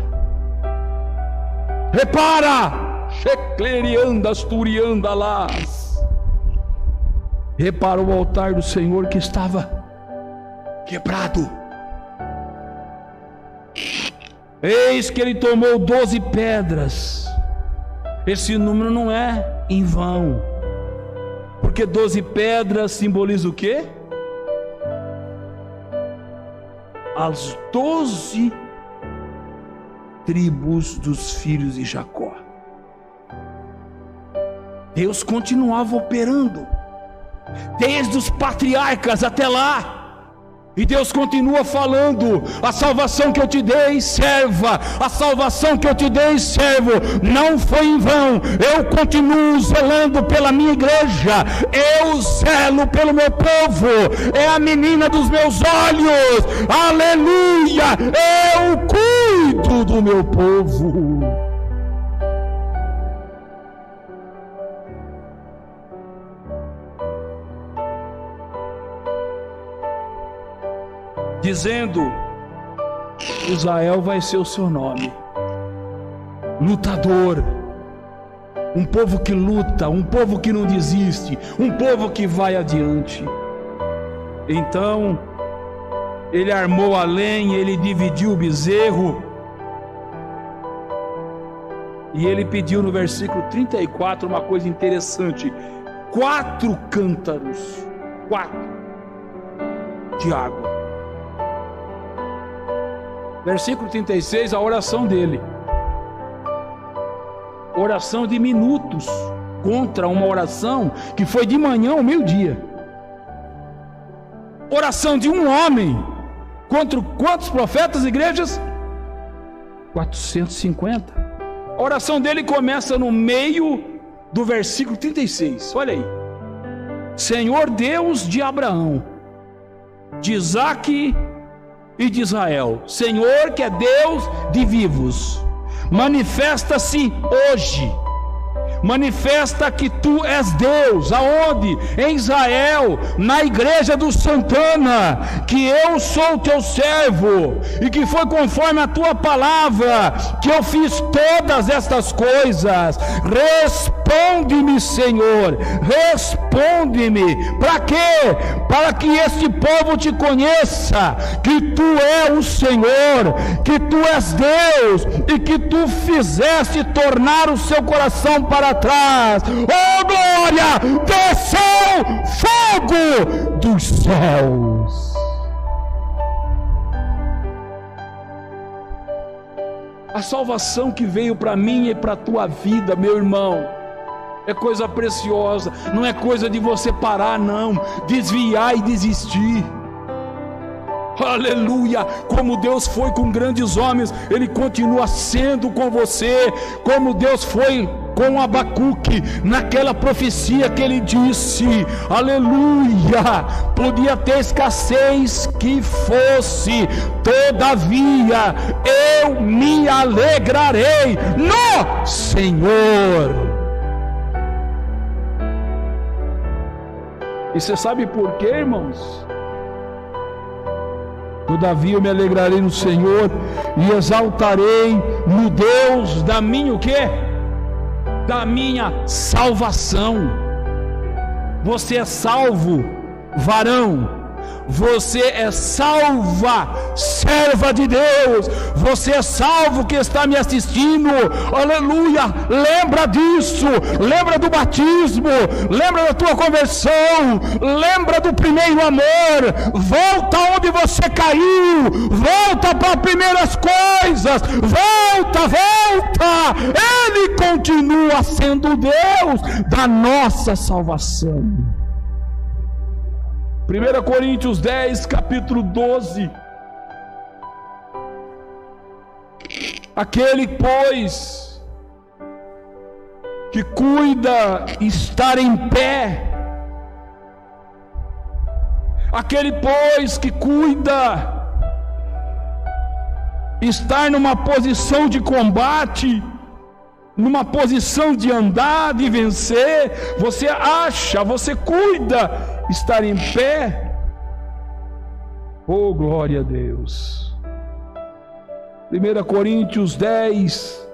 Shecleriandas turiandalas. Repara o altar do Senhor que estava quebrado. Eis que ele tomou 12 pedras. Esse número não é em vão, porque 12 pedras simboliza o quê? As 12 tribos dos filhos de Jacó. Deus continuava operando desde os patriarcas até lá, e Deus continua falando: a salvação que eu te dei, serva, a salvação que eu te dei, servo, não foi em vão. Eu continuo zelando pela minha igreja, eu zelo pelo meu povo, é a menina dos meus olhos, aleluia. Eu cuido do meu povo. Dizendo: Israel vai ser o seu nome, lutador, um povo que luta, um povo que não desiste, um povo que vai adiante. Então ele armou a lenha, ele dividiu o bezerro, e ele pediu no versículo 34 uma coisa interessante: 4 cântaros, 4 de água. Versículo 36, a oração dele, oração de minutos, contra uma oração que foi de manhã ao meio-dia. Oração de um homem contra quantos profetas, igrejas? 450. A oração dele começa no meio do versículo 36, olha aí: Senhor Deus de Abraão, de Isaque e de Israel, Senhor que é Deus de vivos, manifesta-se hoje, manifesta que tu és Deus. Aonde? Em Israel, na igreja do Santana, que eu sou teu servo, e que foi conforme a tua palavra que eu fiz todas estas coisas. Responde-me, Senhor, responde-me. Para quê? Para que este povo te conheça, que tu és o Senhor, que tu és Deus, e que tu fizeste tornar o seu coração para trás. Oh glória, desceu fogo dos céus. A salvação que veio para mim e para a tua vida, meu irmão, é coisa preciosa, não é coisa de você parar, não, desviar e desistir. Aleluia, como Deus foi com grandes homens, Ele continua sendo com você, como Deus foi com Abacuque, naquela profecia que ele disse, aleluia, podia ter escassez que fosse, todavia eu me alegrarei no Senhor. E você sabe por quê, irmãos? Todavia eu me alegrarei no Senhor e exaltarei no Deus da minha o quê? Da minha salvação. Você é salvo, varão. Você é salva, serva de Deus. Você é salvo que está me assistindo. Aleluia. Lembra disso. Lembra do batismo. Lembra da tua conversão. Lembra do primeiro amor. Volta onde você caiu. Volta para as primeiras coisas. Volta. Ele continua sendo Deus da nossa salvação. 1 Coríntios 10, capítulo 12. Aquele, pois, que cuida estar em pé, aquele, pois, que cuida estar numa posição de combate, numa posição de andar, de vencer, você acha, você cuida estar em pé. Oh, glória a Deus. 1 Coríntios 10,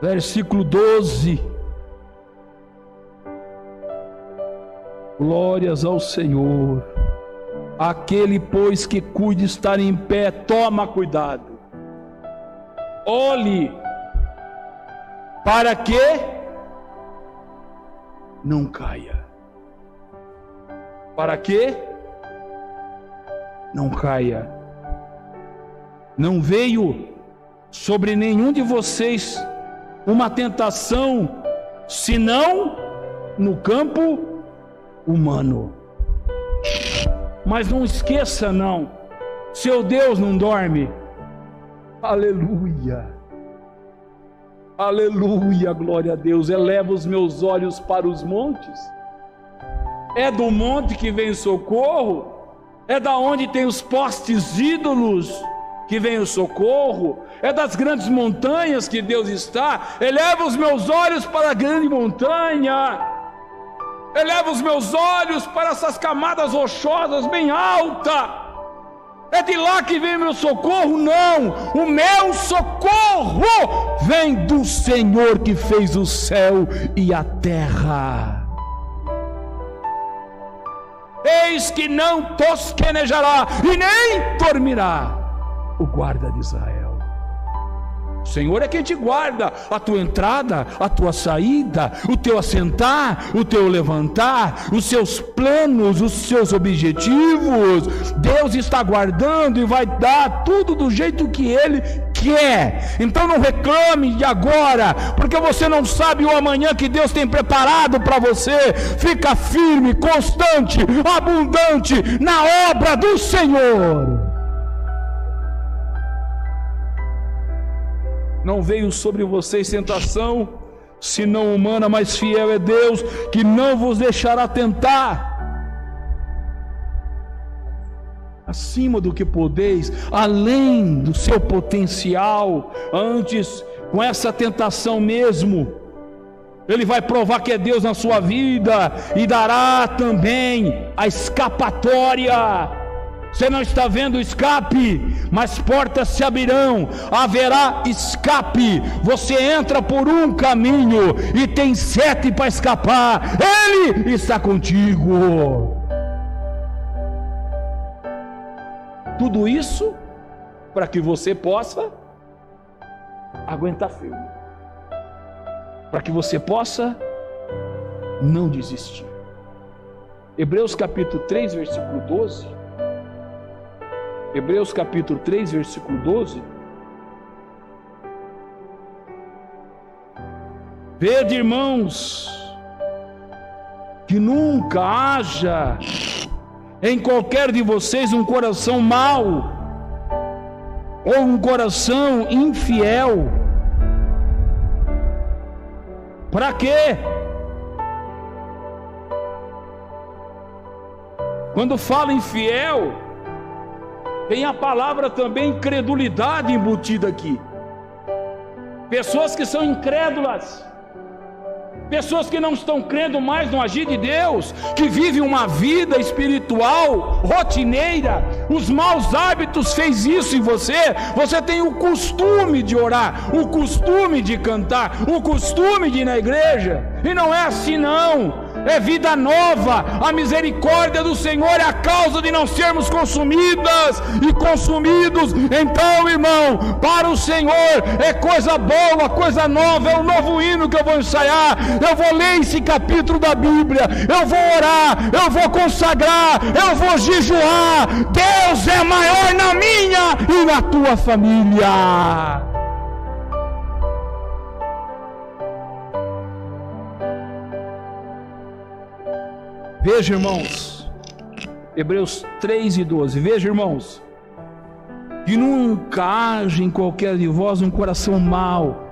versículo 12. Glórias ao Senhor. Aquele, pois, que cuide estar em pé, toma cuidado. Olhe para que não caia. Para que não caia. Não veio sobre nenhum de vocês uma tentação, senão no campo humano. Mas não esqueça, não, seu Deus não dorme. Aleluia. Aleluia, glória a Deus. Eleva os meus olhos para os montes. É do monte que vem o socorro? É da onde tem os postes ídolos que vem o socorro? É das grandes montanhas que Deus está? Eleva os meus olhos para a grande montanha. Eleva os meus olhos para essas camadas rochosas bem altas. É de lá que vem meu socorro? Não, o meu socorro vem do Senhor que fez o céu e a terra. Eis que não tosquenejará e nem dormirá o guarda de Israel. O Senhor é quem te guarda a tua entrada, a tua saída, o teu assentar, o teu levantar, os seus planos, os seus objetivos. Deus está guardando e vai dar tudo do jeito que Ele quer. Então não reclame de agora, porque você não sabe o amanhã que Deus tem preparado para você. Fica firme, constante, abundante na obra do Senhor. Não veio sobre vocês tentação, senão humana, mas fiel é Deus, que não vos deixará tentar acima do que podeis, além do seu potencial. Antes, com essa tentação mesmo, Ele vai provar que é Deus na sua vida e dará também a escapatória. Você não está vendo o escape, mas portas se abrirão, haverá escape. Você entra por um caminho e tem 7 para escapar. Ele está contigo. Tudo isso para que você possa aguentar firme, para que você possa não desistir. Hebreus capítulo 3, versículo 12. Hebreus capítulo 3, versículo 12. Vede, irmãos, que nunca haja em qualquer de vocês um coração mau ou um coração infiel. Para quê? Quando fala infiel, tem a palavra também incredulidade embutida aqui. Pessoas que são incrédulas, pessoas que não estão crendo mais no agir de Deus, que vivem uma vida espiritual rotineira. Os maus hábitos fez isso em você. Você tem o costume de orar, o costume de cantar, o costume de ir na igreja, e não é assim não. É vida nova. A misericórdia do Senhor é a causa de não sermos consumidas e consumidos. Então, irmão, para o Senhor é coisa boa, coisa nova. É um novo hino que eu vou ensaiar. Eu vou ler esse capítulo da Bíblia, eu vou orar, eu vou consagrar, eu vou jejuar. Deus é maior na minha e na tua família. Veja, irmãos, Hebreus 3:12. Veja, irmãos, que nunca haja em qualquer de vós um coração mau,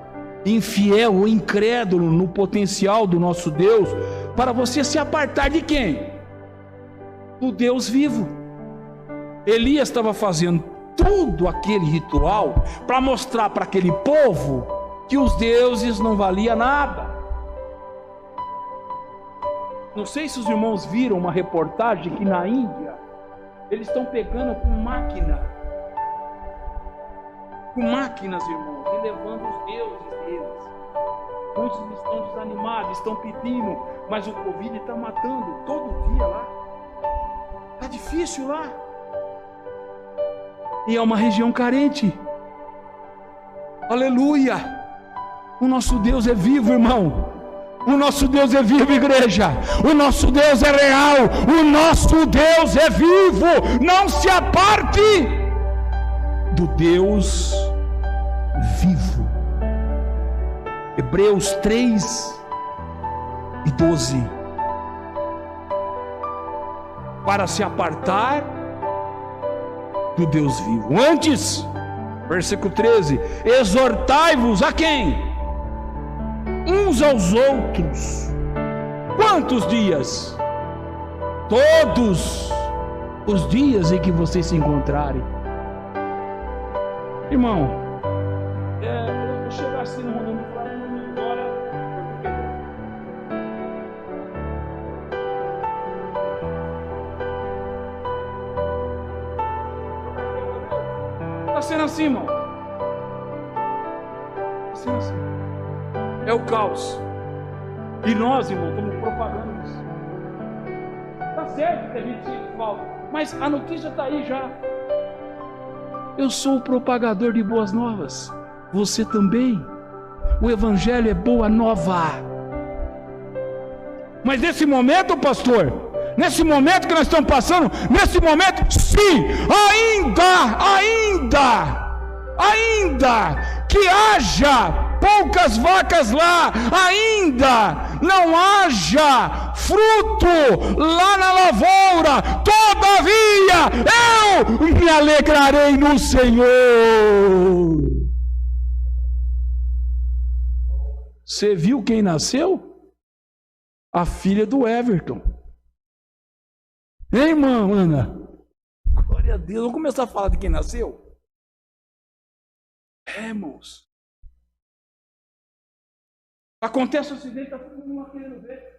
infiel ou incrédulo no potencial do nosso Deus, para você se apartar de quem? Do Deus vivo. Elias estava fazendo todo aquele ritual para mostrar para aquele povo que os deuses não valiam nada. Não sei se os irmãos viram uma reportagem que na Índia eles estão pegando com máquinas, irmãos, e levando os deuses deles. Muitos estão desanimados, estão pedindo, mas o Covid está matando todo dia lá. Está difícil lá. E é uma região carente. Aleluia! O nosso Deus é vivo, irmão. O nosso Deus é vivo, igreja. O nosso Deus é real. O nosso Deus é vivo. Não se aparte do Deus vivo. Hebreus 3:12. Para se apartar do Deus vivo. Antes, versículo 13: exortai-vos a quem? Uns aos outros. Quantos dias? Todos os dias em que vocês se encontrarem. Irmão, eu chegar assim no mundo e falar, vamos embora. Está sendo assim, irmão. Está sendo assim. É o caos. E nós, irmão, estamos propagando isso. Está certo que a gente sente falta, mas a notícia está aí já. Eu sou o propagador de boas novas. Você também. O Evangelho é boa nova. Mas nesse momento, pastor, nesse momento que nós estamos passando, nesse momento, sim, ainda que haja poucas vacas lá, ainda não haja fruto lá na lavoura, todavia eu me alegrarei no Senhor. Você viu quem nasceu? A filha do Everton. Hein, irmã Ana? Glória a Deus. Vamos começar a falar de quem nasceu? Irmãos, acontece um acidente, está todo mundo querendo ver.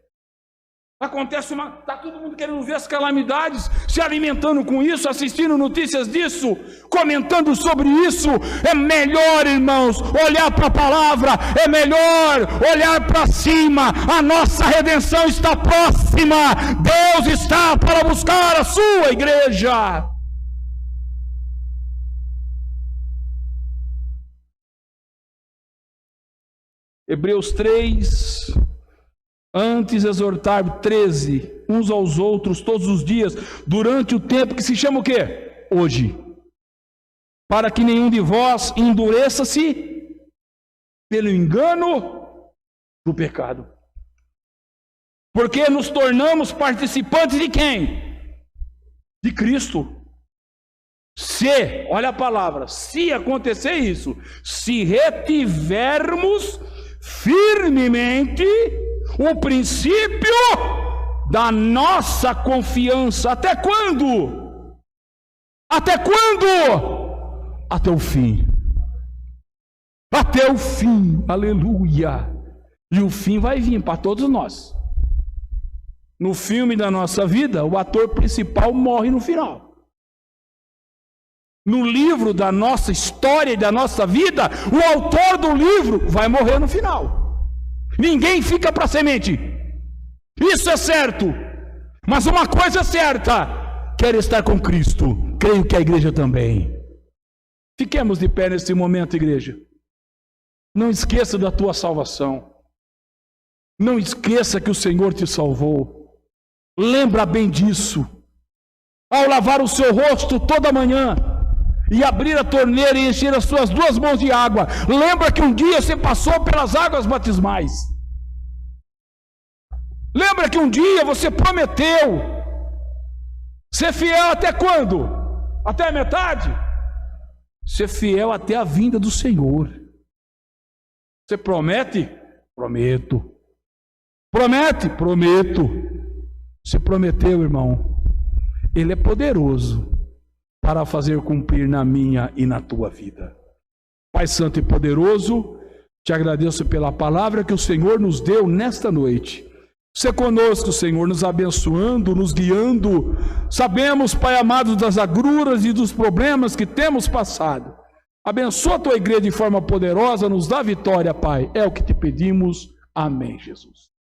Está todo mundo querendo ver as calamidades, se alimentando com isso, assistindo notícias disso, comentando sobre isso. É melhor, irmãos, olhar para a palavra, é melhor olhar para cima. A nossa redenção está próxima. Deus está para buscar a sua igreja. Hebreus 3, antes exortar 13, uns aos outros todos os dias, durante o tempo que se chama o quê? Hoje. Para que nenhum de vós endureça-se pelo engano do pecado. Porque nos tornamos participantes de quem? De Cristo. Se, olha a palavra, se acontecer isso, se retivermos firmemente o princípio da nossa confiança. Até quando? Até quando? Até o fim. Até o fim. Aleluia. E o fim vai vir para todos nós. No filme da nossa vida, o ator principal morre no final. No livro da nossa história e da nossa vida, o autor do livro vai morrer no final. Ninguém fica para semente. Isso é certo. Mas uma coisa é certa: quero estar com Cristo. Creio que a igreja também. Fiquemos de pé nesse momento, igreja. Não esqueça da tua salvação. Não esqueça que o Senhor te salvou. Lembra bem disso. Ao lavar o seu rosto toda manhã e abrir a torneira e encher as suas duas mãos de água, lembra que um dia você passou pelas águas batismais. Lembra que um dia você prometeu ser fiel até quando? Até a metade? Ser fiel até a vinda do Senhor. Você promete? Prometo. Promete? Prometo. Se prometeu, irmão, Ele é poderoso para fazer cumprir na minha e na tua vida. Pai Santo e poderoso, te agradeço pela palavra que o Senhor nos deu nesta noite. Você conosco, Senhor, nos abençoando, nos guiando. Sabemos, Pai amado, das agruras e dos problemas que temos passado. Abençoa a tua igreja de forma poderosa, nos dá vitória, Pai. É o que te pedimos. Amém, Jesus.